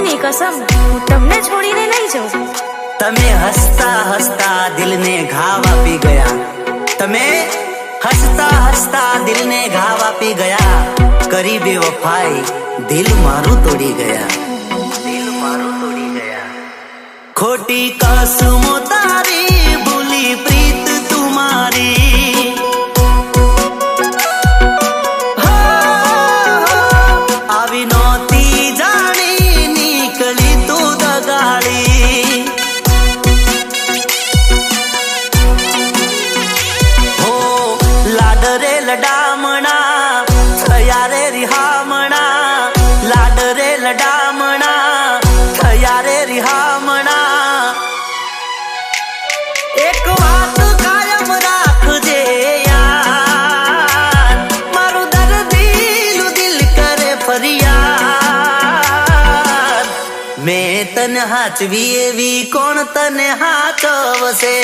ભગવાનની કસમ હું તમને છોડીને નહીં જાઉં। તમે હસતા હસતા દિલને ઘાવ આપી ગયા, તમે હસતા હસતા દિલને ઘાવ આપી ગયા, કરી બેવફાઈ દિલ મારું તોડી ગયા, દિલ મારું તોડી ગયા। ખોટી કસમો તારી ભૂલી પ્રીત તુમારી, આવી નોતી જાણી નીકળી તું દગાડી, હો લાડ રે લડામણા થયા રે રિહામણા, લાડ રે લડામણા થયા રે રિહામણા। એક વાત કાયમ રાખજે યાર, મારું દર્દીલું દિલ કરે ફરિયાદ, મેં તને હાચવી એવી કોણ તને હાચવશે।